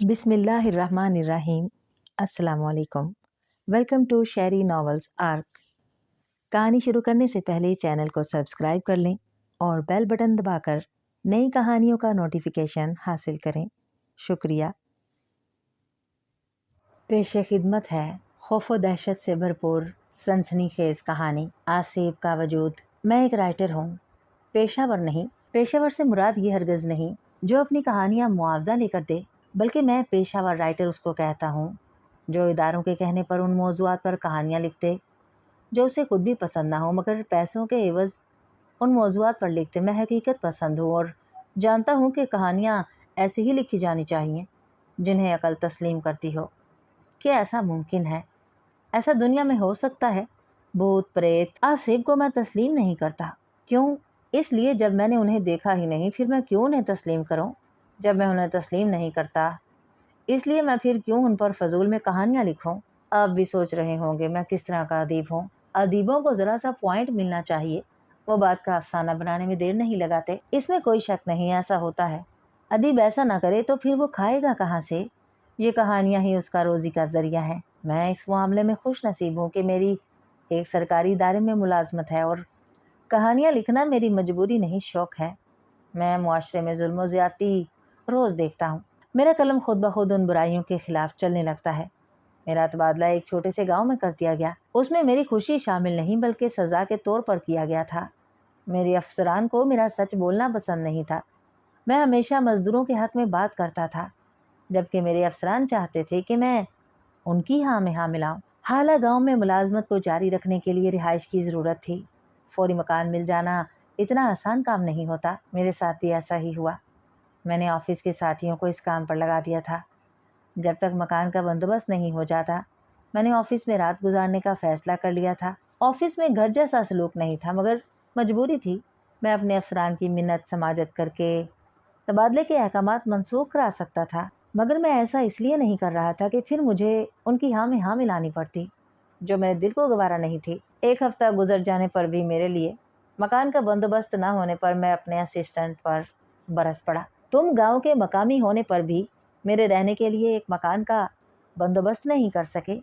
बिस्मिल्लाहिर्रहमानिर्रहीम। अस्सलाम वालेकुम। Welcome to Sheri novels arc. कहानी शुरू करने से पहले चैनल को सब्सक्राइब कर लें और बेल बटन दबाकर नई कहानियों का नोटिफिकेशन हासिल करें। शुक्रिया। पेश खिदमत है खौफ व दहशत से भरपूर सनसनीखेज कहानी आसिफ का वजूद। मैं एक राइटर हूँ, पेशावर नहीं। पेशावर से मुराद ये हरगज़ नहीं जो अपनी कहानियाँ मुआवजा लेकर दे, बल्कि मैं पेशावर राइटर उसको कहता हूँ जो इदारों के कहने पर उन मौज़ूआत पर कहानियाँ लिखते जो उसे खुद भी पसंद ना हो, मगर पैसों के एवज़ उन मौज़ूआत पर लिखते। मैं हकीकत पसंद हूँ और जानता हूँ कि कहानियाँ ऐसी ही लिखी जानी चाहिए जिन्हें अकल तस्लीम करती हो। क्या ऐसा मुमकिन है? ऐसा दुनिया में हो सकता है? भूत प्रेत आसिफ को मैं तस्लीम नहीं करता। क्यों? इसलिए जब मैंने उन्हें देखा ही नहीं, फिर मैं क्यों उन्हें तस्लीम करूं? जब मैं उन्हें तस्लीम नहीं करता, इसलिए मैं फिर क्यों उन पर फजूल में कहानियाँ लिखूं? आप भी सोच रहे होंगे मैं किस तरह का अदीब हूँ। अदीबों को ज़रा सा पॉइंट मिलना चाहिए, वो बात का अफसाना बनाने में देर नहीं लगाते। इसमें कोई शक नहीं, ऐसा होता है। अदीब ऐसा ना करे तो फिर वो खाएगा कहाँ से? ये कहानियाँ ही उसका रोज़ी का ज़रिया है। मैं इस मामले में खुश नसीब हूँ कि मेरी एक सरकारी इदारे में मुलाजमत है और कहानियाँ लिखना मेरी मजबूरी नहीं, शौक़ है। मैं मुआशरे में जुल्म व ज़्यादती रोज़ देखता हूँ। मेरा कलम खुद ब खुद उन बुराइयों के ख़िलाफ़ चलने लगता है। मेरा तबादला एक छोटे से गांव में कर दिया गया। उसमें मेरी खुशी शामिल नहीं, बल्कि सज़ा के तौर पर किया गया था। मेरे अफसरान को मेरा सच बोलना पसंद नहीं था। मैं हमेशा मज़दूरों के हक़ में बात करता था, जबकि मेरे अफसरान चाहते थे कि मैं उनकी हाँ में हाँ मिलाऊँ। हालांकि गाँव में मुलाजमत को जारी रखने के लिए रिहाइश की ज़रूरत थी। फौरी मकान मिल जाना इतना आसान काम नहीं होता। मेरे साथ भी ऐसा ही हुआ। मैंने ऑफिस के साथियों को इस काम पर लगा दिया था। जब तक मकान का बंदोबस्त नहीं हो जाता, मैंने ऑफिस में रात गुजारने का फ़ैसला कर लिया था। ऑफिस में घर जैसा सलूक नहीं था, मगर मजबूरी थी। मैं अपने अफसरान की मिन्नत समाजत करके तबादले के अहकामात मनसूख करा सकता था, मगर मैं ऐसा इसलिए नहीं कर रहा था कि फिर मुझे उनकी हाँ में हाँ मिलानी पड़ती, जो मेरे दिल को गवारा नहीं थी। एक हफ्ता गुजर जाने पर भी मेरे लिए मकान का बंदोबस्त न होने पर मैं अपने असिस्टेंट पर बरस पड़ा। तुम गांव के मकामी होने पर भी मेरे रहने के लिए एक मकान का बंदोबस्त नहीं कर सके।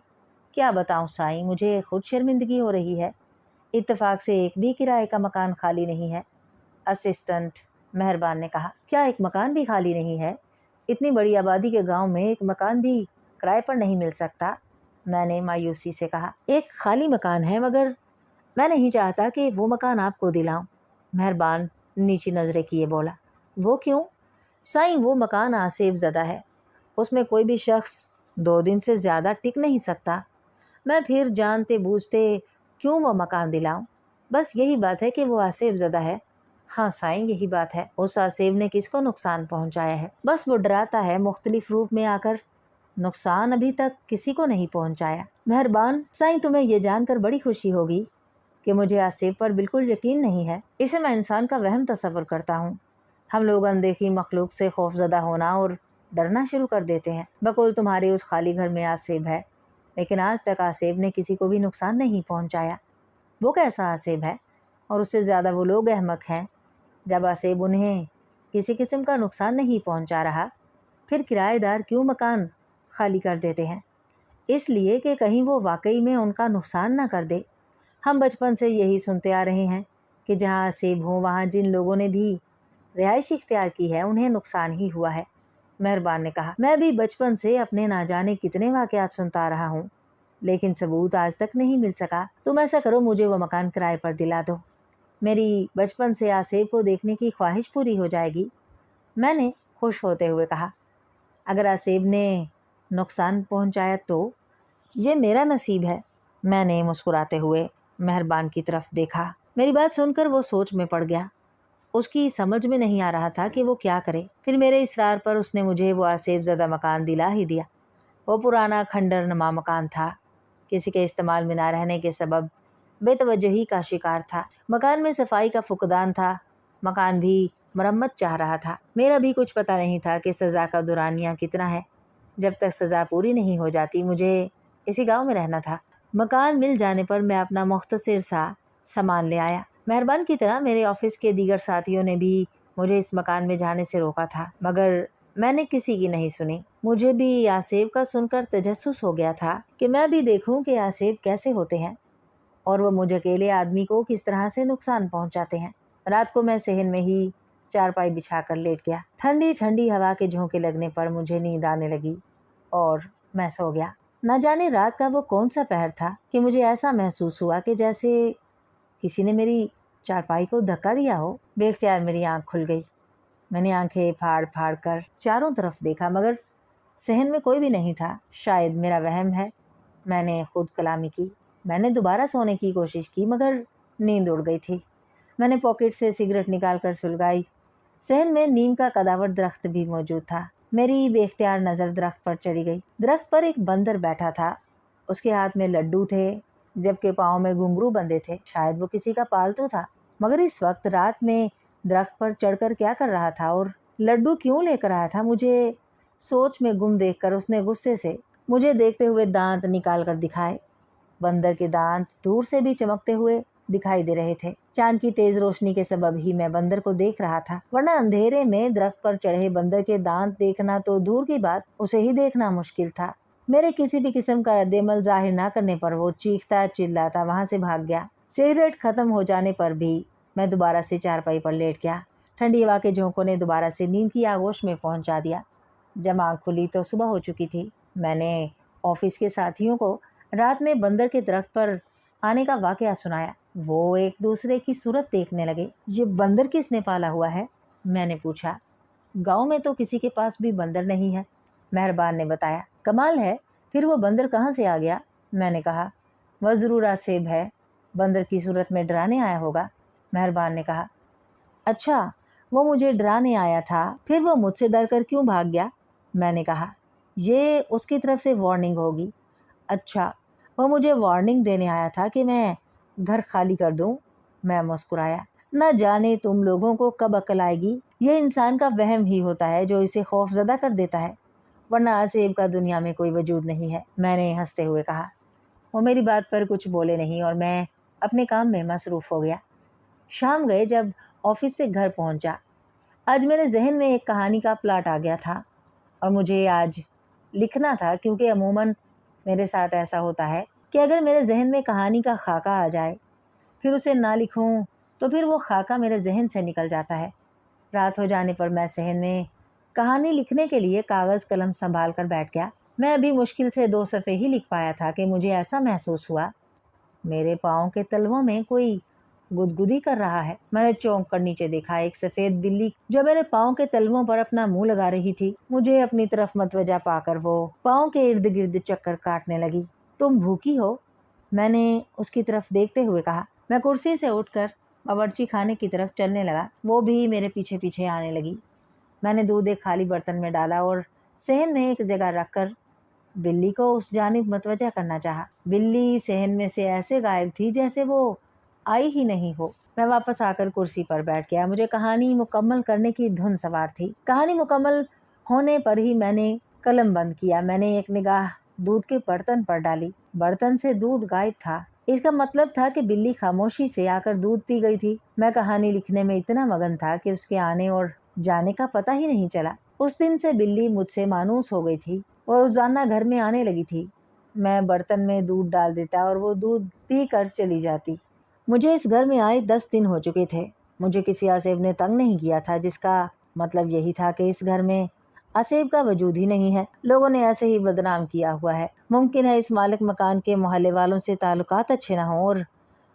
क्या बताऊं साईं, मुझे खुद शर्मिंदगी हो रही है। इत्तेफाक से एक भी किराए का मकान खाली नहीं है। असिस्टेंट मेहरबान ने कहा। क्या एक मकान भी खाली नहीं है? इतनी बड़ी आबादी के गांव में एक मकान भी किराए पर नहीं मिल सकता? मैंने मायूसी से कहा। एक खाली मकान है, मगर मैं नहीं चाहता कि वो मकान आपको दिलाऊं। मेहरबान नीची नज़रें किए बोला। वो क्यों? साईं, वो मकान आसेब ज़दा है। उसमें कोई भी शख्स 2 दिन से ज़्यादा टिक नहीं सकता। मैं फिर जानते बूझते क्यों वो मकान दिलाऊं? बस यही बात है कि वो आसेब ज़दा है। हाँ साईं, यही बात है। उस आसेब ने किसको नुकसान पहुंचाया है? बस वो डराता है मुख्तलिफ रूप में आकर। नुकसान अभी तक किसी को नहीं पहुंचाया। मेहरबान साईं, तुम्हें ये जानकर बड़ी खुशी होगी कि मुझे आसेब पर बिल्कुल यकीन नहीं है। इसे मैं इंसान का वहम तस्वर करता हूँ। हम लोग अनदेखी मखलूक से खौफजदा होना और डरना शुरू कर देते हैं। बकुल तुम्हारे उस खाली घर में आसेब है, लेकिन आज तक आसेब ने किसी को भी नुकसान नहीं पहुंचाया। वो कैसा आसेब है? और उससे ज़्यादा वो लोग अहमक हैं। जब आसेब उन्हें किसी किस्म का नुकसान नहीं पहुंचा रहा, फिर किराएदार क्यों मकान खाली कर देते हैं? इसलिए कि कहीं वो वाकई में उनका नुकसान ना कर दे। हम बचपन से यही सुनते आ रहे हैं कि जहाँ आसेब हो, वहाँ जिन लोगों ने भी रिहाइश इख्तियार की है उन्हें नुकसान ही हुआ है। मेहरबान ने कहा। मैं भी बचपन से अपने ना जाने कितने वाक़यात सुनता रहा हूँ, लेकिन सबूत आज तक नहीं मिल सका। तुम ऐसा करो, मुझे वो मकान किराए पर दिला दो। मेरी बचपन से आसेब को देखने की ख्वाहिश पूरी हो जाएगी। मैंने खुश होते हुए कहा। अगर आसेब ने नुकसान पहुँचाया तो ये मेरा नसीब है। मैंने मुस्कुराते हुए मेहरबान की तरफ देखा। मेरी बात सुनकर वो सोच में पड़ गया। उसकी समझ में नहीं आ रहा था कि वो क्या करे। फिर मेरे इसरार पर उसने मुझे वो आसेब ज़दा मकान दिला ही दिया। वो पुराना खंडर नुमा मकान था। किसी के इस्तेमाल में ना रहने के सबब बेतवजही का शिकार था। मकान में सफाई का फुकदान था। मकान भी मरम्मत चाह रहा था। मेरा भी कुछ पता नहीं था कि सज़ा का दुरानिया कितना है। जब तक सज़ा पूरी नहीं हो जाती मुझे इसी गाँव में रहना था। मकान मिल जाने पर मैं अपना मुख्तसर सा सामान ले आया। मेहरबान की तरह मेरे ऑफिस के दीगर साथियों ने भी मुझे इस मकान में जाने से रोका था, मगर मैंने किसी की नहीं सुनी। मुझे भी आसेब का सुनकर तजस्सुस हो गया था कि मैं भी देखूं कि आसेब कैसे होते हैं और वो मुझ अकेले आदमी को किस तरह से नुकसान पहुंचाते हैं। रात को मैं सहन में ही चारपाई बिछाकर लेट गया। ठंडी ठंडी हवा के झोंके लगने पर मुझे नींद आने लगी और मैं सो गया। न जाने रात का वो कौन सा पहर था कि मुझे ऐसा महसूस हुआ कि जैसे किसी ने मेरी चारपाई को धक्का दिया हो। बेख्तियार मेरी आंख खुल गई। मैंने आंखें फाड़ फाड़ कर चारों तरफ देखा, मगर सहन में कोई भी नहीं था। शायद मेरा वहम है। मैंने खुद कलामी की। मैंने दोबारा सोने की कोशिश की, मगर नींद उड़ गई थी। मैंने पॉकेट से सिगरेट निकाल कर सुलगाई। सहन में नीम का कदावर दरख्त भी मौजूद था। मेरी बेख्तियार नज़र दरख्त पर चली गई। दरख्त पर एक बंदर बैठा था। उसके हाथ में लड्डू थे, जबकि पाँव में घुंघरू बंधे थे। शायद वो किसी का पालतू था। मगर इस वक्त रात में दरख्त पर चढ़कर क्या कर रहा था और लड्डू क्यों लेकर आया था? मुझे सोच में गुम देखकर उसने गुस्से से मुझे देखते हुए दांत निकाल कर दिखाए। बंदर के दांत दूर से भी चमकते हुए दिखाई दे रहे थे। चांद की तेज रोशनी के सबब ही मैं बंदर को देख रहा था, वरना अंधेरे में दरख्त पर चढ़े बंदर के दांत देखना तो दूर की बात, उसे ही देखना मुश्किल था। मेरे किसी भी किस्म का रद्देमल जाहिर ना करने पर वो चीखता चिल्लाता वहां से भाग गया। सिगरेट खत्म हो जाने पर भी मैं दोबारा से चारपाई पर लेट गया। ठंडी हवा के झोंकों ने दोबारा से नींद की आगोश में पहुंचा दिया। जब आँख खुली तो सुबह हो चुकी थी। मैंने ऑफिस के साथियों को रात में बंदर के दरख्त पर आने का वाकया सुनाया। वो एक दूसरे की सूरत देखने लगे। ये बंदर किसने पाला हुआ है? मैंने पूछा। गांव में तो किसी के पास भी बंदर नहीं है, मेहरबान ने बताया। कमाल है, फिर वो बंदर कहाँ से आ गया? मैंने कहा। वह ज़रूर आसेब है, बंदर की सूरत में डराने आया होगा, मेहरबान ने कहा। अच्छा, वो मुझे डराने आया था, फिर वो मुझसे डर कर क्यों भाग गया? मैंने कहा। ये उसकी तरफ से वार्निंग होगी। अच्छा, वो मुझे वार्निंग देने आया था कि मैं घर खाली कर दूं? मैं मुस्कुराया। न जाने तुम लोगों को कब अकल आएगी। ये इंसान का वहम ही होता है जो इसे खौफजदा कर देता है, वरना आसेब का दुनिया में कोई वजूद नहीं है, मैंने हंसते हुए कहा। वो मेरी बात पर कुछ बोले नहीं और मैं अपने काम में मसरूफ़ हो गया। शाम गए जब ऑफिस से घर पहुंचा। आज मेरे जहन में एक कहानी का प्लाट आ गया था और मुझे आज लिखना था, क्योंकि अमूमन मेरे साथ ऐसा होता है कि अगर मेरे जहन में कहानी का खाका आ जाए, फिर उसे ना लिखूं तो फिर वो खाका मेरे जहन से निकल जाता है। रात हो जाने पर मैं सहन में कहानी लिखने के लिए कागज़ कलम संभाल कर बैठ गया। मैं अभी मुश्किल से 2 सफ़े ही लिख पाया था कि मुझे ऐसा महसूस हुआ मेरे पाँव के तलवों में कोई गुदगुदी कर रहा है। मैंने चौंक कर नीचे देखा। एक सफ़ेद बिल्ली जो मेरे पाँव के तलवों पर अपना मुंह लगा रही थी, मुझे अपनी तरफ मतवजा पाकर वो पाँव के इर्द गिर्द चक्कर काटने लगी। तुम भूखी हो? मैंने उसकी तरफ देखते हुए कहा। मैं कुर्सी से उठकर बावर्ची खाने की तरफ चलने लगा। वो भी मेरे पीछे पीछे आने लगी। मैंने दूध एक खाली बर्तन में डाला और सहन में एक जगह रखकर बिल्ली को उस जानिब मतवजा करना चाहा। बिल्ली सहन में से ऐसे गायब थी जैसे वो आई ही नहीं हो। मैं वापस आकर कुर्सी पर बैठ गया। मुझे कहानी मुकम्मल करने की धुन सवार थी। कहानी मुकम्मल होने पर ही मैंने कलम बंद किया। मैंने एक निगाह दूध के बर्तन पर डाली। बर्तन से दूध गायब था। इसका मतलब था कि बिल्ली खामोशी से आकर दूध पी गई थी। मैं कहानी लिखने में इतना मगन था कि उसके आने और जाने का पता ही नहीं चला। उस दिन से बिल्ली मुझसे मानूस हो गई थी और रोजाना घर में आने लगी थी। मैं बर्तन में दूध डाल देता और वो दूध पी कर चली जाती। मुझे इस घर में आए 10 दिन हो चुके थे। मुझे किसी आसेब ने तंग नहीं किया था, जिसका मतलब यही था कि इस घर में आसेब का वजूद ही नहीं है। लोगों ने ऐसे ही बदनाम किया हुआ है। मुमकिन है इस मालिक मकान के मोहल्ले वालों से ताल्लुकात अच्छे ना हों और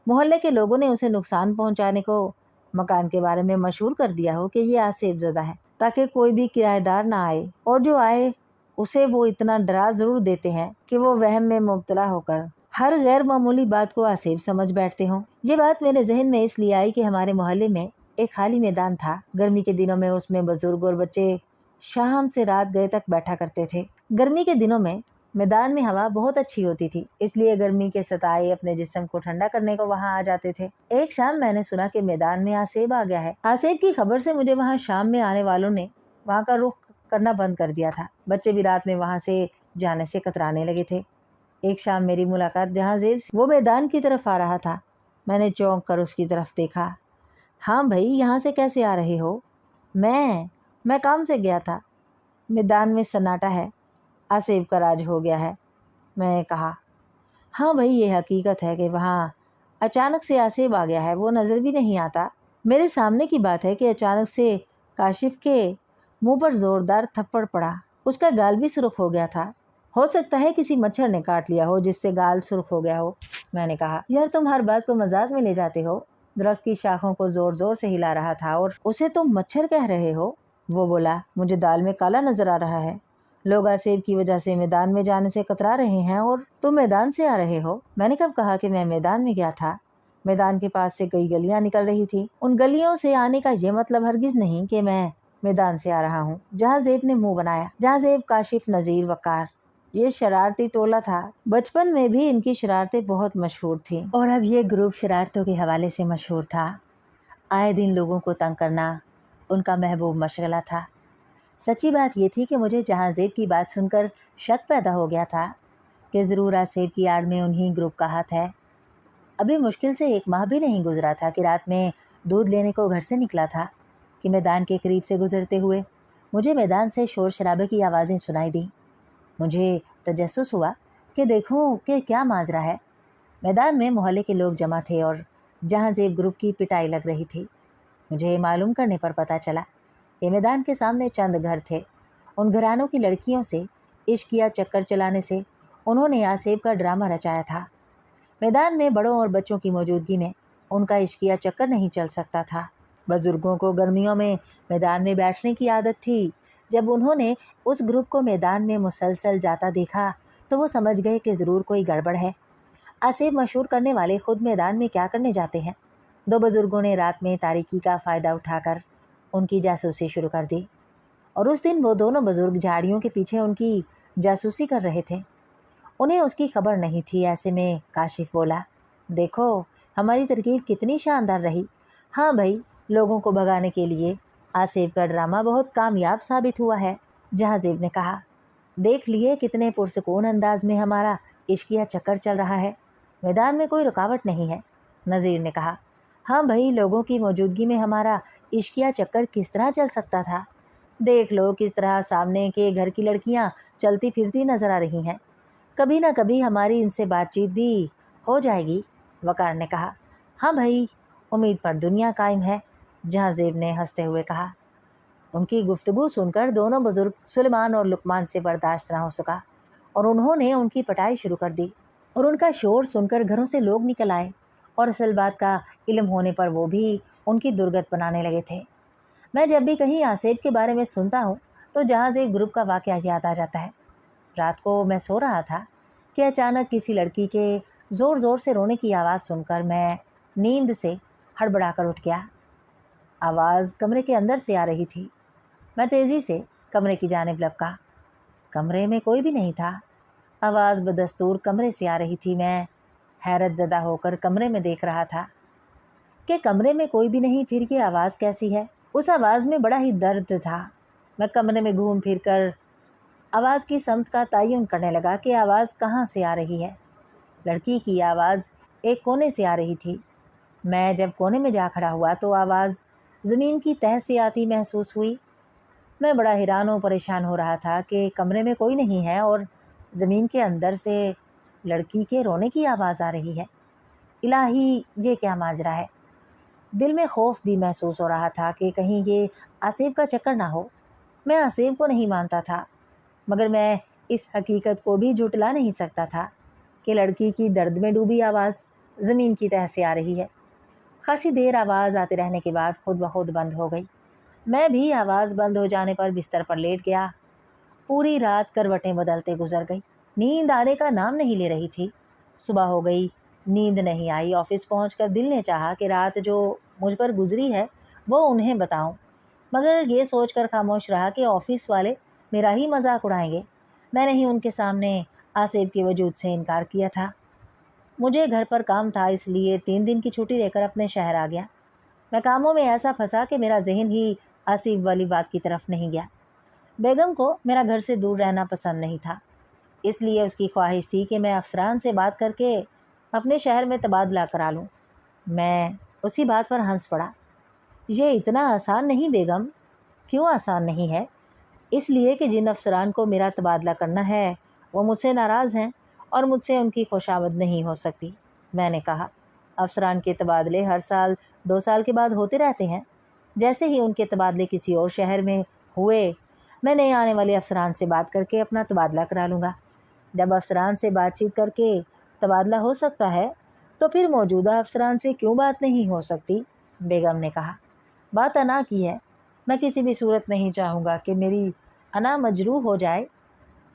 मोहल्ले के लोगों ने उसे नुकसान पहुंचाने को मकान के बारे में मशहूर कर दिया हो कि ये आसेब ज़दा है, ताकि कोई भी किराएदार ना आए, और जो आए उसे वो इतना डरा ज़रूर देते हैं कि वो वहम में मुब्तला होकर हर गैर मामूली बात को आसेब समझ बैठते हों। ये बात मेरे जहन में इसलिए आई कि हमारे मोहल्ले में एक खाली मैदान था। गर्मी के दिनों में उसमें बुजुर्ग और बच्चे शाम से रात गए तक बैठा करते थे। गर्मी के दिनों में मैदान में हवा बहुत अच्छी होती थी, इसलिए गर्मी के सताए अपने जिस्म को ठंडा करने को वहाँ आ जाते थे। एक शाम मैंने सुना कि मैदान में आसेब आ गया है। आसेब की खबर से मुझे वहाँ शाम में आने वालों ने वहाँ का रुख करना बंद कर दिया था। बच्चे भी रात में वहाँ से जाने से कतराने लगे थे। एक शाम मेरी मुलाकात जहाँ ज़ेब से वो मैदान की तरफ आ रहा था। मैंने चौंक कर उसकी तरफ देखा। हाँ भाई, यहाँ से कैसे आ रहे हो? मैं काम से गया था। मैदान में सन्नाटा है, आसेब का राज हो गया है। मैं कहा, हाँ भाई, ये हकीकत है कि वहाँ अचानक से आसेब आ गया है, वो नज़र भी नहीं आता। मेरे सामने की बात है कि अचानक से काशिफ के मुंह पर ज़ोरदार थप्पड़ पड़ा। उसका गाल भी सुर्ख हो गया था। हो सकता है किसी मच्छर ने काट लिया हो जिससे गाल सुर्ख हो गया हो। मैंने कहा, यार तुम हर बात को मजाक में ले जाते हो। दरख्त की शाखों को जोर जोर से हिला रहा था। और उसे तुम मच्छर कह रहे हो? वो बोला, मुझे दाल में काला नजर आ रहा है। लोग आसेब की वजह से मैदान में जाने से कतरा रहे हैं और तुम मैदान से आ रहे हो। मैंने कब कहा कि मैं मैदान में गया था? मैदान के पास से कई गलियां निकल रही थी। उन गलियों से आने का ये मतलब हरगिज नहीं कि मैं मैदान से आ रहा हूँ। जहाँ ज़ेब ने मुंह बनाया। जहाँ ज़ेब, काशिफ, नज़ीर, वकार, ये शरारती टोला था। बचपन में भी इनकी शरारतें बहुत मशहूर थी और अब ये ग्रुप शरारतों के हवाले से मशहूर था। आए दिन लोगों को तंग करना उनका महबूब मशगला था। सच्ची बात ये थी कि मुझे जहाँ ज़ेब की बात सुनकर शक पैदा हो गया था कि ज़रूर आसेब की आड़ में उन्हीं ग्रुप का हाथ है। अभी मुश्किल से 1 माह भी नहीं गुजरा था कि रात में दूध लेने को घर से निकला था कि मैदान के करीब से गुजरते हुए मुझे मैदान से शोर शराबे की आवाज़ें सुनाई दी। मुझे तजस्सुस हुआ कि देखूं कि क्या माजरा है। मैदान में मोहल्ले के लोग जमा थे और जहाँ ज़ेब ग्रुप की पिटाई लग रही थी। मुझे मालूम करने पर पता चला कि मैदान के सामने चंद घर थे। उन घरानों की लड़कियों से इश्क या चक्कर चलाने से उन्होंने आसेब का ड्रामा रचाया था। मैदान में बड़ों और बच्चों की मौजूदगी में उनका इश्क या चक्कर नहीं चल सकता था। बुजुर्गों को गर्मियों में मैदान में बैठने की आदत थी। जब उन्होंने उस ग्रुप को मैदान में मुसलसल जाता देखा तो वो समझ गए कि ज़रूर कोई गड़बड़ है। आसेब मशहूर करने वाले खुद मैदान में क्या करने जाते हैं। 2 बुजुर्गों ने रात में तारीकी का फ़ायदा उठाकर उनकी जासूसी शुरू कर दी और उस दिन वो दोनों बुजुर्ग झाड़ियों के पीछे उनकी जासूसी कर रहे थे। उन्हें उसकी खबर नहीं थी। ऐसे में काशिफ बोला, देखो हमारी तरकीब कितनी शानदार रही। हाँ भाई, लोगों को भगाने के लिए आसेब का ड्रामा बहुत कामयाब साबित हुआ है। जहाँ ज़ेब ने कहा, देख लिए कितने पुरसकून अंदाज में हमारा इश्किया चक्कर चल रहा है। मैदान में कोई रुकावट नहीं है। नज़ीर ने कहा, हाँ भाई, लोगों की मौजूदगी में हमारा इश्किया चक्कर किस तरह चल सकता था। देख लो किस तरह सामने के घर की लड़कियाँ चलती फिरती नज़र आ रही हैं। कभी ना कभी हमारी इनसे बातचीत भी हो जाएगी। वकार ने कहा, हाँ भाई, उम्मीद पर दुनिया कायम है। जहाँ ज़ेब ने हंसते हुए कहा। उनकी गुफ्तगू सुनकर दोनों बुजुर्ग सुलेमान और लुकमान से बर्दाश्त ना हो सका और उन्होंने उनकी पटाई शुरू कर दी। और उनका शोर सुनकर घरों से लोग निकल आए और असल बात का इल्म होने पर वो भी उनकी दुर्गत बनाने लगे थे। मैं जब भी कहीं आसेब के बारे में सुनता हूँ तो जहाँ ज़ेब ग्रुप का वाक़या याद आ जाता है। रात को मैं सो रहा था कि अचानक किसी लड़की के ज़ोर ज़ोर से रोने की आवाज़ सुनकर मैं नींद से हड़बड़ा कर उठ गया। आवाज़ कमरे के अंदर से आ रही थी। मैं तेज़ी से कमरे की जानिब लपका। कमरे में कोई भी नहीं था। आवाज़ बदस्तूर कमरे से आ रही थी। मैं हैरत ज़दा होकर कमरे में देख रहा था कि कमरे में कोई भी नहीं, फिर ये आवाज़ कैसी है। उस आवाज़ में बड़ा ही दर्द था। मैं कमरे में घूम फिर कर आवाज़ की समत का तयन करने लगा कि आवाज़ कहाँ से आ रही है। लड़की की आवाज़ एक कोने से आ रही थी। मैं जब कोने में जा खड़ा हुआ तो आवाज़ ज़मीन की तह से आती महसूस हुई। मैं बड़ा हैरान और परेशान हो रहा था कि कमरे में कोई नहीं है और ज़मीन के अंदर से लड़की के रोने की आवाज़ आ रही है। इलाही, ये क्या माजरा है। दिल में खौफ भी महसूस हो रहा था कि कहीं ये आसेब का चक्कर ना हो। मैं आसेब को नहीं मानता था, मगर मैं इस हकीकत को भी झुटला नहीं सकता था कि लड़की की दर्द में डूबी आवाज़ ज़मीन की तह से आ रही है। खासी देर आवाज़ आते रहने के बाद खुद ब खुद बंद हो गई। मैं भी आवाज़ बंद हो जाने पर बिस्तर पर लेट गया। पूरी रात करवटें बदलते गुजर गई। नींद आने का नाम नहीं ले रही थी। सुबह हो गई, नींद नहीं आई। ऑफिस पहुंचकर दिल ने चाहा कि रात जो मुझ पर गुजरी है वो उन्हें बताऊं, मगर ये सोचकर खामोश रहा कि ऑफिस वाले मेरा ही मजाक उड़ाएंगे। मैंने ही उनके सामने आसेब के वजूद से इनकार किया था। मुझे घर पर काम था, इसलिए 3 दिन की छुट्टी लेकर अपने शहर आ गया। मैं कामों में ऐसा फंसा कि मेरा जहन ही आसिफ वाली बात की तरफ नहीं गया। बेगम को मेरा घर से दूर रहना पसंद नहीं था, इसलिए उसकी ख्वाहिश थी कि मैं अफसरान से बात करके अपने शहर में तबादला करा लूँ। मैं उसकी बात पर हंस पड़ा। ये इतना आसान नहीं बेगम। क्यों आसान नहीं है? اس لیے کہ جن افسران کو میرا تبادلہ کرنا ہے وہ مجھ سے ناراض ہیں اور مجھ سے ان کی خوشامد نہیں ہو سکتی۔ میں نے کہا، افسران کے تبادلے ہر سال 2 سال کے بعد ہوتے رہتے ہیں۔ جیسے ہی ان کے تبادلے کسی اور شہر میں ہوئے، میں نئے آنے والے افسران سے بات کر کے اپنا تبادلہ کرا لوں گا۔ جب افسران سے بات چیت کر کے تبادلہ ہو سکتا ہے تو پھر موجودہ افسران سے کیوں بات نہیں ہو سکتی؟ بیگم نے کہا۔ بات انا کی ہے، میں کسی بھی صورت نہیں چاہوں گا کہ میری انا مجروح ہو جائے۔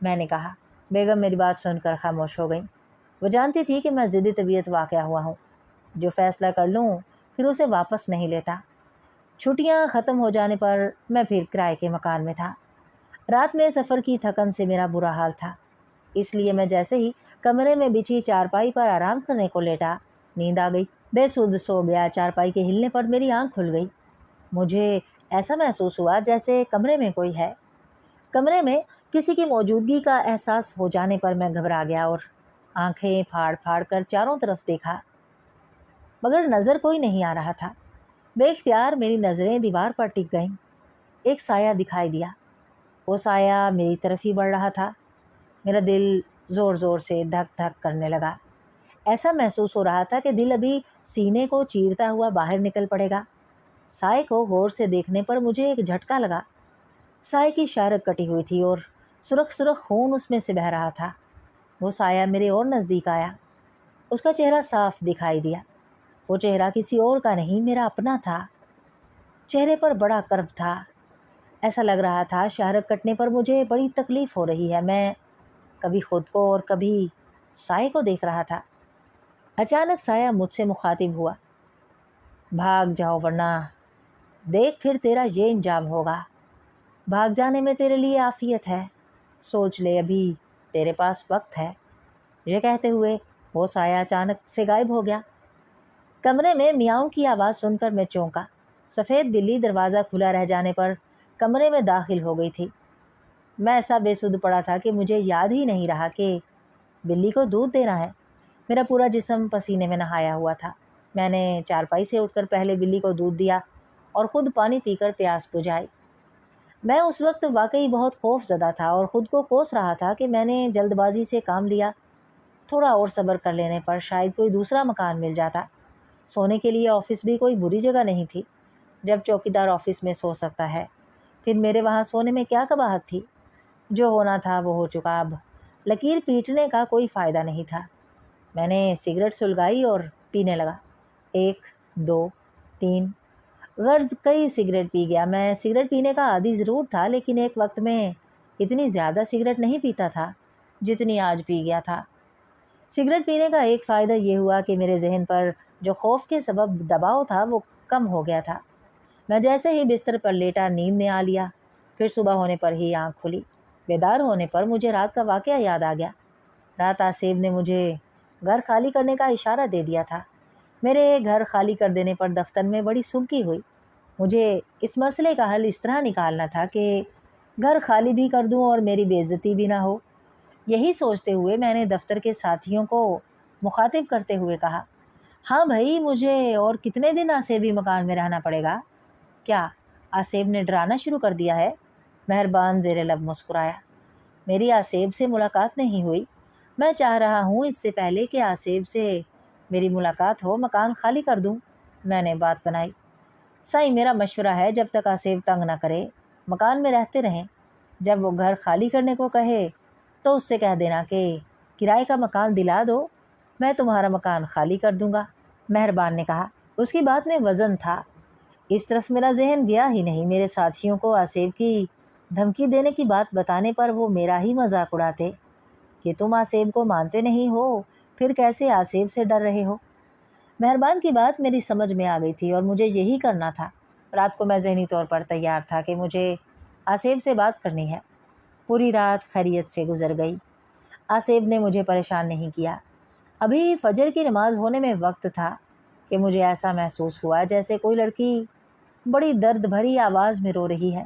میں نے کہا۔ بیگم میری بات سن کر خاموش ہو گئیں۔ وہ جانتی تھی کہ میں ضدی طبیعت واقع ہوا ہوں، جو فیصلہ کر لوں پھر اسے واپس نہیں لیتا۔ چھٹیاں ختم ہو جانے پر میں پھر کرائے کے مکان میں تھا۔ رات میں سفر کی تھکن سے میرا برا حال تھا، اس لیے میں جیسے ہی کمرے میں بچھی چارپائی پر آرام کرنے کو لیٹا، نیند آ گئی۔ بے سدھ سو گیا۔ چارپائی کے ہلنے پر میری آنکھ کھل گئی۔ مجھے ایسا محسوس ہوا جیسے کمرے میں کوئی ہے۔ کمرے میں کسی کی موجودگی کا احساس ہو جانے پر میں گھبرا گیا اور آنکھیں پھاڑ پھاڑ کر چاروں طرف دیکھا، مگر نظر کوئی نہیں آ رہا تھا۔ بے اختیار میری نظریں دیوار پر ٹک گئیں۔ ایک سایہ دکھائی دیا۔ وہ سایہ میری طرف ہی بڑھ رہا تھا۔ میرا دل زور زور سے دھک دھک کرنے لگا۔ ایسا محسوس ہو رہا تھا کہ دل ابھی سینے کو چیرتا ہوا باہر نکل پڑے گا۔ سائے کو غور سے دیکھنے پر مجھے ایک جھٹکا لگا۔ سائے کی شارک کٹی ہوئی تھی اور سرخ سرخ خون اس میں سے بہہ رہا تھا۔ وہ سایہ میرے اور نزدیک آیا۔ اس کا چہرہ صاف دکھائی دیا۔ وہ چہرہ کسی اور کا نہیں، میرا اپنا تھا۔ چہرے پر بڑا کرب تھا۔ ایسا لگ رہا تھا شارک کٹنے پر مجھے بڑی تکلیف ہو رہی ہے۔ میں کبھی خود کو اور کبھی سائے کو دیکھ رہا تھا۔ اچانک سایہ مجھ سے مخاطب ہوا۔ بھاگ جاؤ ورنہ دیکھ پھر تیرا یہ انجام ہوگا۔ بھاگ جانے میں تیرے لیے عافیت ہے، سوچ لے ابھی تیرے پاس وقت ہے۔ یہ کہتے ہوئے وہ سایہ اچانک سے غائب ہو گیا۔ کمرے میں میاؤں کی آواز سن کر میں چونکا۔ سفید بلی دروازہ کھلا رہ جانے پر کمرے میں داخل ہو گئی تھی۔ میں ایسا بے سدھ پڑا تھا کہ مجھے یاد ہی نہیں رہا کہ بلی کو دودھ دینا ہے۔ میرا پورا جسم پسینے میں نہایا ہوا تھا۔ میں نے چارپائی سے اٹھ کر پہلے بلی کو دودھ دیا اور خود پانی پی کر پیاس بجھائی۔ میں اس وقت واقعی بہت خوف زدہ تھا اور خود کو کوس رہا تھا کہ میں نے جلد بازی سے کام لیا۔ تھوڑا اور صبر کر لینے پر شاید کوئی دوسرا مکان مل جاتا۔ سونے کے لیے آفس بھی کوئی بری جگہ نہیں تھی۔ جب چوکیدار آفس میں سو سکتا ہے، پھر میرے وہاں سونے میں کیا قباحت تھی؟ جو ہونا تھا وہ ہو چکا، اب لکیر پیٹنے کا کوئی فائدہ نہیں تھا۔ میں نے سگریٹ سلگائی اور پینے لگا۔ 1 2 3 غرض کئی سگریٹ پی گیا۔ میں سگریٹ پینے کا عادی ضرور تھا، لیکن ایک وقت میں اتنی زیادہ سگریٹ نہیں پیتا تھا جتنی آج پی گیا تھا۔ سگریٹ پینے کا ایک فائدہ یہ ہوا کہ میرے ذہن پر جو خوف کے سبب دباؤ تھا وہ کم ہو گیا تھا۔ میں جیسے ہی بستر پر لیٹا نیند نے آ لیا۔ پھر صبح ہونے پر ہی آنکھ کھلی۔ بیدار ہونے پر مجھے رات کا واقعہ یاد آ گیا۔ رات آصف نے مجھے گھر خالی کرنے کا اشارہ دے دیا تھا۔ میرے گھر خالی کر دینے پر دفتر میں بڑی سنکی ہوئی۔ مجھے اس مسئلے کا حل اس طرح نکالنا تھا کہ گھر خالی بھی کر دوں اور میری بے عزتی بھی نہ ہو۔ یہی سوچتے ہوئے میں نے دفتر کے ساتھیوں کو مخاطب کرتے ہوئے کہا، ہاں بھائی، مجھے اور کتنے دن آصفی مکان میں رہنا پڑے گا؟ کیا آصف نے ڈرانا شروع کر دیا ہے؟ مہربان زیر لب مسکرایا۔ میری آصف سے ملاقات نہیں ہوئی۔ میں چاہ رہا ہوں اس سے پہلے کہ آصف سے میری ملاقات ہو مکان خالی کر دوں۔ میں نے بات بنائی۔ سائیں، میرا مشورہ ہے جب تک آصف تنگ نہ کرے مکان میں رہتے رہیں۔ جب وہ گھر خالی کرنے کو کہے تو اس سے کہہ دینا کہ کرائے کا مکان دلا دو، میں تمہارا مکان خالی کر دوں گا۔ مہربان نے کہا۔ اس کی بات میں وزن تھا۔ اس طرف میرا ذہن گیا ہی نہیں۔ میرے ساتھیوں کو آصف کی دھمکی دینے کی بات بتانے پر وہ میرا ہی مذاق اڑاتے کہ تم آصف کو مانتے نہیں ہو، پھر کیسے آصف سے ڈر رہے ہو؟ مہربان کی بات میری سمجھ میں آ گئی تھی اور مجھے یہی کرنا تھا۔ رات کو میں ذہنی طور پر تیار تھا کہ مجھے آصف سے بات کرنی ہے۔ پوری رات خیریت سے گزر گئی۔ آصف نے مجھے پریشان نہیں کیا۔ ابھی فجر کی نماز ہونے میں وقت تھا کہ مجھے ایسا محسوس ہوا جیسے کوئی لڑکی بڑی درد بھری آواز میں رو رہی ہے۔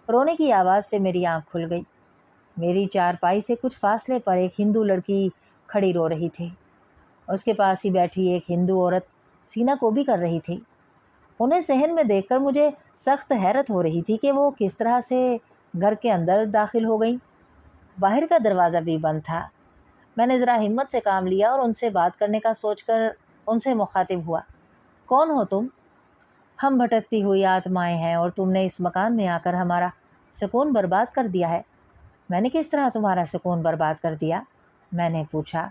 رونے کی آواز سے میری آنکھ کھل گئی۔ میری چارپائی سے کچھ فاصلے پر ایک ہندو لڑکی کھڑی رو رہی تھی۔ اس کے پاس ہی بیٹھی ایک ہندو عورت سینہ کوبی کر رہی تھی۔ انہیں صحن میں دیکھ کر مجھے سخت حیرت ہو رہی تھی کہ وہ کس طرح سے گھر کے اندر داخل ہو گئیں۔ باہر کا دروازہ بھی بند تھا۔ میں نے ذرا ہمت سے کام لیا اور ان سے بات کرنے کا سوچ کر ان سے مخاطب ہوا۔ کون ہو تم؟ ہم بھٹکتی ہوئی آتمائیں ہیں اور تم نے اس مکان میں آ کر ہمارا سکون برباد کر دیا ہے۔ میں نے کس طرح تمہارا سکون برباد کر دیا؟ میں نے پوچھا۔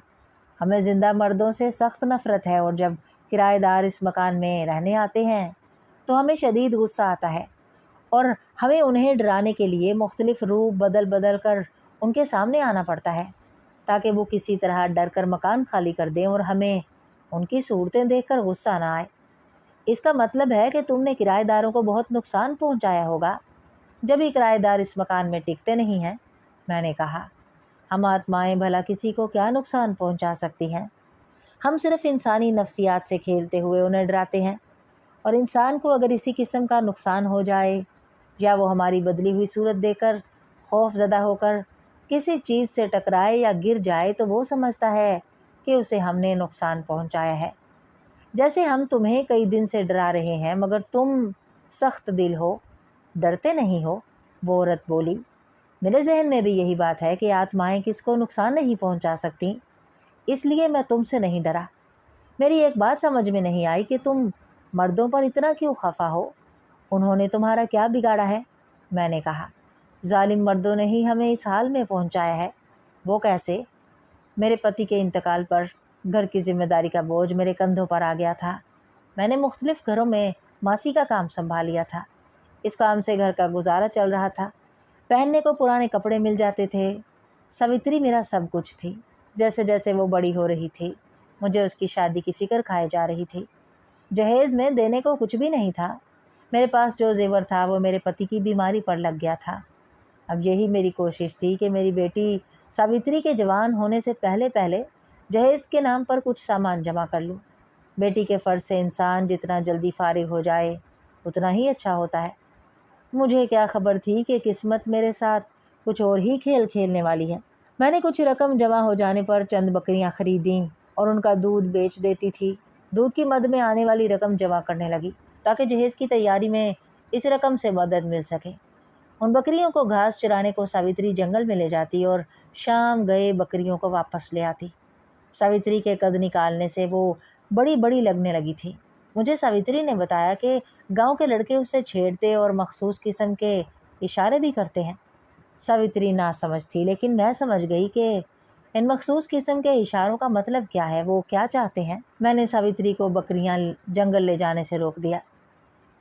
ہمیں زندہ مردوں سے سخت نفرت ہے اور جب کرایہ دار اس مکان میں رہنے آتے ہیں تو ہمیں شدید غصہ آتا ہے اور ہمیں انہیں ڈرانے کے لیے مختلف روپ بدل بدل کر ان کے سامنے آنا پڑتا ہے تاکہ وہ کسی طرح ڈر کر مکان خالی کر دیں اور ہمیں ان کی صورتیں دیکھ کر غصہ نہ آئے۔ اس کا مطلب ہے کہ تم نے کرایہ داروں کو بہت نقصان پہنچایا ہوگا، جبھی کرایہ دار اس مکان میں ٹکتے نہیں ہیں۔ میں نے کہا، ہم آتمائیں بھلا کسی کو کیا نقصان پہنچا سکتی ہیں؟ ہم صرف انسانی نفسیات سے کھیلتے ہوئے انہیں ڈراتے ہیں، اور انسان کو اگر اسی قسم کا نقصان ہو جائے یا وہ ہماری بدلی ہوئی صورت دیکھ کر خوف زدہ ہو کر کسی چیز سے ٹکرائے یا گر جائے تو وہ سمجھتا ہے کہ اسے ہم نے نقصان پہنچایا ہے۔ جیسے ہم تمہیں کئی دن سے ڈرا رہے ہیں مگر تم سخت دل ہو، ڈرتے نہیں ہو، وہ عورت بولی۔ میرے ذہن میں بھی یہی بات ہے کہ آتمائیں کس کو نقصان نہیں پہنچا سکتی، اس لیے میں تم سے نہیں ڈرا۔ میری ایک بات سمجھ میں نہیں آئی کہ تم مردوں پر اتنا کیوں خفا ہو؟ انہوں نے تمہارا کیا بگاڑا ہے؟ میں نے کہا، ظالم مردوں نے ہی ہمیں اس حال میں پہنچایا ہے۔ وہ کیسے؟ میرے پتی کے انتقال پر گھر کی ذمہ داری کا بوجھ میرے کندھوں پر آ گیا تھا۔ میں نے مختلف گھروں میں ماسی کا کام سنبھال لیا تھا۔ اس کام سے گھر کا گزارا چل رہا تھا، پہننے کو پرانے کپڑے مل جاتے تھے۔ ساوتری میرا سب کچھ تھی۔ جیسے جیسے وہ بڑی ہو رہی تھی مجھے اس کی شادی کی فکر کھائے جا رہی تھی۔ جہیز میں دینے کو کچھ بھی نہیں تھا۔ میرے پاس جو زیور تھا وہ میرے پتی کی بیماری پر لگ گیا تھا۔ اب یہی میری کوشش تھی کہ میری بیٹی ساوتری کے جوان ہونے سے پہلے پہلے جہیز کے نام پر کچھ سامان جمع کر لوں۔ بیٹی کے فرض سے انسان جتنا جلدی فارغ ہو جائے اتنا ہی اچھا ہوتا ہے۔ مجھے کیا خبر تھی کہ قسمت میرے ساتھ کچھ اور ہی کھیل کھیلنے والی ہے۔ میں نے کچھ رقم جمع ہو جانے پر چند بکریاں خریدیں اور ان کا دودھ بیچ دیتی تھی۔ دودھ کی مد میں آنے والی رقم جمع کرنے لگی تاکہ جہیز کی تیاری میں اس رقم سے مدد مل سکے۔ ان بکریوں کو گھاس چرانے کو ساوتری جنگل میں لے جاتی اور شام گئے بکریوں کو واپس لے آتی۔ ساوتری کے قد نکالنے سے وہ بڑی بڑی لگنے لگی تھی۔ مجھے ساوتری نے بتایا کہ گاؤں کے لڑکے اسے چھیڑتے اور مخصوص قسم کے اشارے بھی کرتے ہیں۔ ساوتری نہ سمجھ تھی لیکن میں سمجھ گئی کہ ان مخصوص قسم کے اشاروں کا مطلب کیا ہے، وہ کیا چاہتے ہیں۔ میں نے ساوتری کو بکریاں جنگل لے جانے سے روک دیا۔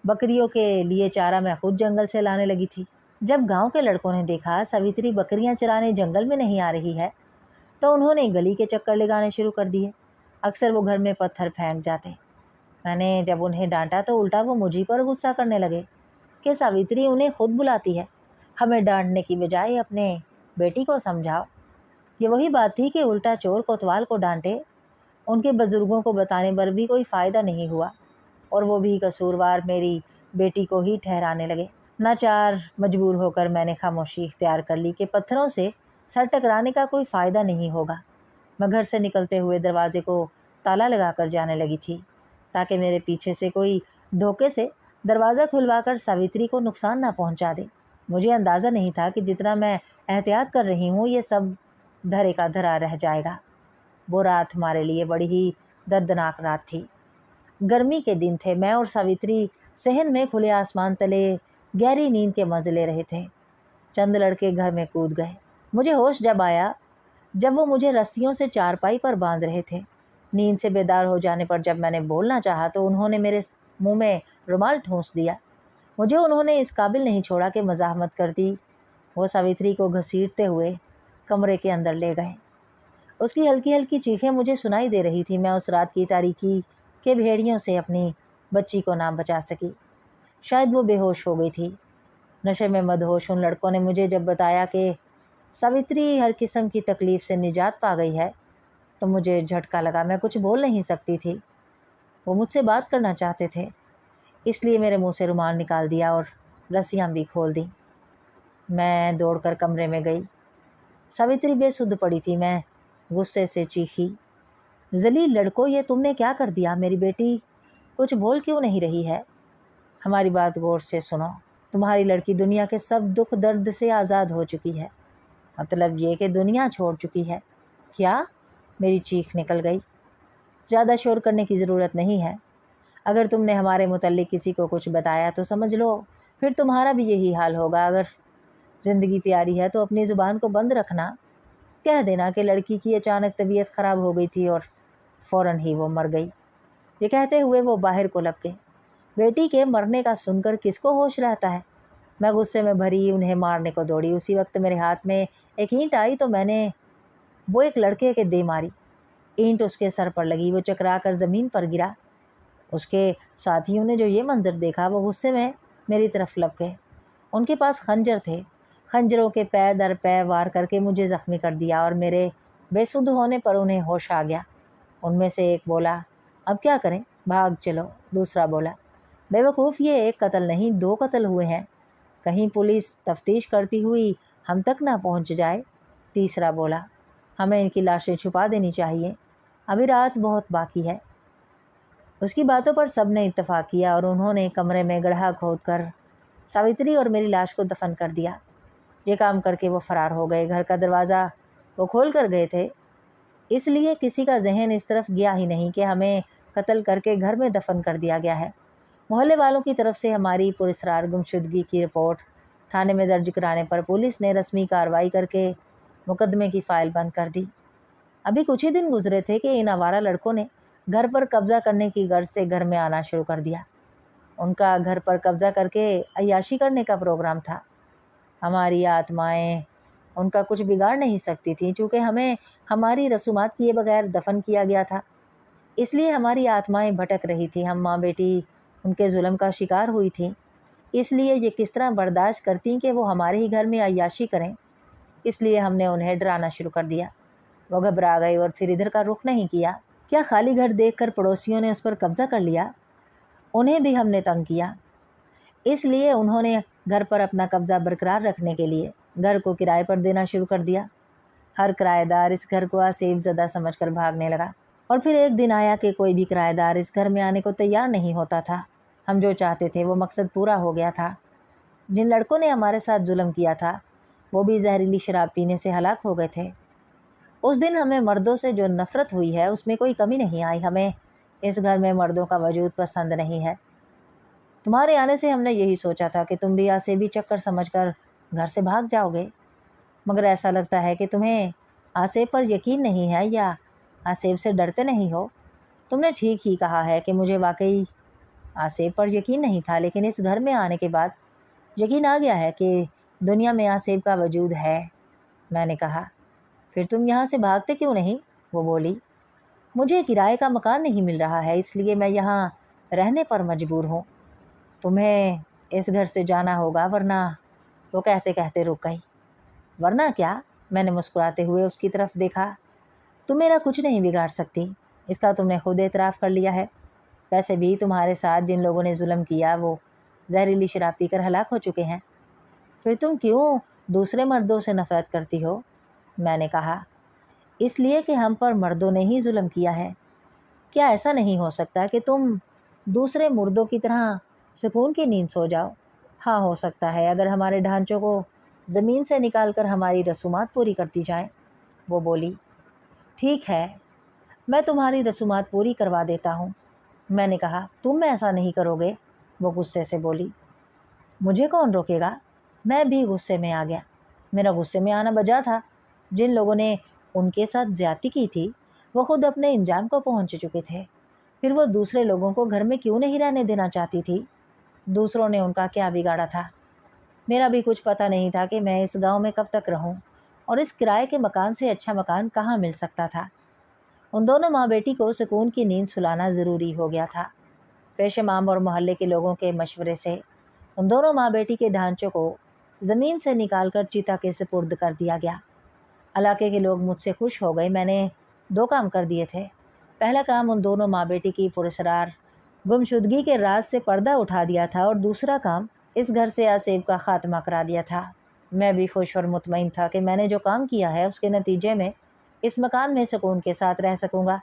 بکریوں کے لیے چارہ میں خود جنگل سے لانے لگی تھی۔ جب گاؤں کے لڑکوں نے دیکھا ساوتری بکریاں چرانے جنگل میں نہیں آ رہی ہے تو انہوں نے گلی کے چکر لگانے شروع کر دیے۔ اکثر وہ گھر میں پتھر پھینک جاتے۔ میں نے جب انہیں ڈانٹا تو الٹا وہ مجھ ہی پر غصہ کرنے لگے کہ ساوتری انہیں خود بلاتی ہے، ہمیں ڈانٹنے کی بجائے اپنے بیٹی کو سمجھاؤ۔ یہ وہی بات تھی کہ الٹا چور کوتوال کو ڈانٹے۔ ان کے بزرگوں کو بتانے پر بھی کوئی فائدہ نہیں ہوا اور وہ بھی قصوروار میری بیٹی کو ہی ٹھہرانے لگے۔ ناچار مجبور ہو کر میں نے خاموشی اختیار کر لی کہ پتھروں سے سر ٹکرانے کا کوئی فائدہ نہیں ہوگا۔ میں گھر سے نکلتے ہوئے دروازے کو تالا لگا کر جانے لگی تھی تاکہ میرے پیچھے سے کوئی دھوکے سے دروازہ کھلوا کر ساوتری کو نقصان نہ پہنچا دے۔ مجھے اندازہ نہیں تھا کہ جتنا میں احتیاط کر رہی ہوں یہ سب دھرے کا دھرا رہ جائے گا۔ وہ رات ہمارے لیے بڑی ہی دردناک رات تھی۔ گرمی کے دن تھے۔ میں اور ساوتری صحن میں کھلے آسمان تلے گہری نیند کے مزے لے رہے تھے۔ چند لڑکے گھر میں کود گئے۔ مجھے ہوش جب آیا جب وہ مجھے رسیوں سے چارپائی پر باندھ رہے تھے۔ نیند سے بیدار ہو جانے پر جب میں نے بولنا چاہا تو انہوں نے میرے منہ میں رومال ٹھونس دیا۔ مجھے انہوں نے اس قابل نہیں چھوڑا کہ مزاحمت کر دی۔ وہ ساوتری کو گھسیٹتے ہوئے کمرے کے اندر لے گئے۔ اس کی ہلکی ہلکی چیخیں مجھے سنائی دے رہی تھی۔ میں اس رات کی تاریکی کے بھیڑیوں سے اپنی بچی کو نہ بچا سکی۔ شاید وہ بے ہوش ہو گئی تھی۔ نشے میں مدہوش ان لڑکوں نے مجھے جب بتایا کہ ساوتری ہر قسم کی تکلیف سے نجات پا گئی ہے تو مجھے جھٹکا لگا۔ میں کچھ بول نہیں سکتی تھی۔ وہ مجھ سے بات کرنا چاہتے تھے، اس لیے میرے منہ سے رومال نکال دیا اور رسیاں بھی کھول دیں۔ میں دوڑ کر کمرے میں گئی۔ ساوتری بے سدھ پڑی تھی۔ میں غصے سے چیخی، ذلیل لڑکو، یہ تم نے کیا کر دیا؟ میری بیٹی کچھ بول کیوں نہیں رہی ہے؟ ہماری بات غور سے سنو۔ तुम्हारी लड़की दुनिया के सब दुख दर्द से आज़ाद हो चुकी है। मतलब ये कि दुनिया छोड़ चुकी है। क्या? मेरी चीख निकल गई। ज़्यादा शोर करने की ज़रूरत नहीं है। अगर तुमने हमारे मुतल्लिक किसी को कुछ बताया तो समझ लो फिर तुम्हारा भी यही हाल होगा। अगर ज़िंदगी प्यारी है तो अपनी ज़ुबान को बंद रखना। कह देना कि लड़की की अचानक तबीयत ख़राब हो गई थी और फ़ौरन ही वो मर गई। ये कहते हुए वो बाहर को लपके। बेटी के मरने का सुनकर किसको होश रहता है। मैं गुस्से में भरी उन्हें मारने को दौड़ी। उसी वक्त मेरे हाथ में एक ईंट आई तो मैंने वो एक लड़के के दे मारी। ईंट उसके सर पर लगी, वो चकरा कर ज़मीन पर गिरा। उसके साथियों ने जो ये मंजर देखा वो गुस्से में मेरी तरफ लपके। उनके पास खंजर थे। खंजरों के पै दर पै वार करके मुझे ज़ख्मी कर दिया और मेरे बेसुध होने पर उन्हें होश आ गया। उनमें से एक बोला, अब क्या करें, भाग चलो। दूसरा बोला, बेवकूफ़, ये एक कत्ल नहीं 2 कत्ल हुए हैं, कहीं पुलिस तफ्तीश करती हुई हम तक ना पहुंच जाए। तीसरा बोला, हमें इनकी लाशें छुपा देनी चाहिए, अभी रात बहुत बाकी है। उसकी बातों पर सब ने इत्तेफाक किया और उन्होंने कमरे में गड्ढा खोदकर सावित्री और मेरी लाश को दफन कर दिया। ये काम करके वो फ़रार हो गए। घर का दरवाज़ा वो खोल कर गए थे, इसलिए किसी का जहन इस तरफ गया ही नहीं कि हमें कत्ल करके घर में दफन कर दिया गया है। मोहल्ले वालों की तरफ से हमारी पुरस्रार गुमशुदगी की रिपोर्ट थाने में दर्ज कराने पर पुलिस ने रस्मी कार्रवाई करके मुकदमे की फ़ाइल बंद कर दी। अभी कुछ ही दिन गुजरे थे कि इन आवारा लड़कों ने घर पर कब्ज़ा करने की गर्ज से घर में आना शुरू कर दिया। उनका घर पर कब्ज़ा करके अय्याशी करने का प्रोग्राम था। हमारी आत्माएं उनका कुछ बिगाड़ नहीं सकती थीं, चूँकि हमें हमारी रसूमात किए बगैर दफन किया गया था। इसलिए हमारी आत्माएं भटक रही थी। हम माँ बेटी उनके जुल्म का शिकार हुई थी, इसलिए ये किस तरह बर्दाश्त करती कि वो हमारे ही घर में अय्याशी करें। इसलिए हमने उन्हें डराना शुरू कर दिया। वो घबरा गई और फिर इधर का रुख नहीं किया। क्या खाली घर देखकर पड़ोसियों ने उस पर कब्ज़ा कर लिया? उन्हें भी हमने तंग किया, इसलिए उन्होंने घर पर अपना कब्ज़ा बरकरार रखने के लिए घर को किराए पर देना शुरू कर दिया। हर किराएदार इस घर को आसेब ज़दा समझकर भागने लगा। और फिर एक दिन आया कि कोई भी किराएदार इस घर में आने को तैयार नहीं होता था। हम जो चाहते थे वो मकसद पूरा हो गया था। जिन लड़कों ने हमारे साथ जुल्म किया था वो भी जहरीली शराब पीने से हलाक हो गए थे। उस दिन हमें मर्दों से जो नफ़रत हुई है उसमें कोई कमी नहीं आई। हमें इस घर में मर्दों का वजूद पसंद नहीं है। तुम्हारे आने से हमने यही सोचा था कि तुम भी आसेबी चक्कर समझकर घर से भाग जाओगे, मगर ऐसा लगता है कि तुम्हें आसेब पर यकीन नहीं है या आसेब से डरते नहीं हो। तुमने ठीक ही कहा है कि मुझे वाकई आसेब पर यकीन नहीं था, लेकिन इस घर में आने के बाद यकीन आ गया है कि दुनिया में आसेब का वजूद है। मैंने कहा, फिर तुम यहाँ से भागते क्यों नहीं? वो बोली, मुझे किराए का मकान नहीं मिल रहा है, इसलिए मैं यहाँ रहने पर मजबूर हूँ। तुम्हें इस घर से जाना होगा, वरना। वो कहते कहते रुक गई। वरना क्या? मैंने मुस्कुराते हुए उसकी तरफ देखा। तुम मेरा कुछ नहीं बिगाड़ सकती, इसका तुमने खुद एतराफ़ कर लिया है। वैसे भी तुम्हारे साथ जिन लोगों ने जुल्म किया वो जहरीली शराब पीकर हलाक हो चुके हैं। फिर तुम क्यों दूसरे मर्दों से नफ़रत करती हो? मैंने कहा, इसलिए कि हम पर मर्दों ने ही जुल्म किया है। क्या ऐसा नहीं हो सकता कि तुम दूसरे मुर्दों की तरह सुकून की नींद सो जाओ? हाँ, हो सकता है, अगर हमारे ढांचों को ज़मीन से निकाल कर हमारी रसूमात पूरी करती जाएं। वो बोली, ठीक है, मैं तुम्हारी रसूमात पूरी करवा देता हूँ। मैंने कहा, तुम ऐसा नहीं करोगे? वो गुस्से से बोली, मुझे कौन रोकेगा? मैं भी गुस्से में आ गया। मेरा गुस्से में आना वजह था। जिन लोगों ने उनके साथ ज़्यादती की थी वो खुद अपने इंजाम को पहुंच चुके थे। फिर वो दूसरे लोगों को घर में क्यों नहीं रहने देना चाहती थी? दूसरों ने उनका क्या बिगाड़ा था? मेरा भी कुछ पता नहीं था कि मैं इस गांव में कब तक रहूं, और इस किराए के मकान से अच्छा मकान कहाँ मिल सकता था। उन दोनों माँ बेटी को सुकून की नींद सुलाना ज़रूरी हो गया था। पेशेमाम और मोहल्ले के लोगों के मशवरे से उन दोनों माँ बेटी के ढांचों को ज़मीन से निकाल कर चीता के सुपुर्द कर दिया गया। इलाके के लोग मुझसे खुश हो गए। मैंने 2 काम कर दिए थे। पहला काम उन दोनों माँ बेटी की पुरस्रार गुमशुदगी के राज से पर्दा उठा दिया था, और दूसरा काम इस घर से आसेब का ख़ात्मा करा दिया था। मैं भी खुश और मुतमईन था कि मैंने जो काम किया है उसके नतीजे में इस मकान में सुकून के साथ रह सकूँगा।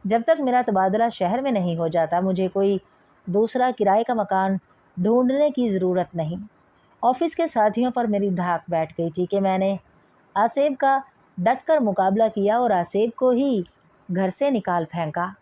जब तक मेरा तबादला शहर में नहीं हो जाता मुझे कोई दूसरा किराए का मकान ढूंढने की ज़रूरत नहीं। ऑफिस के साथियों पर मेरी धाक बैठ गई थी कि मैंने आसेब का डट कर मुकाबला किया और आसेब को ही घर से निकाल फेंका।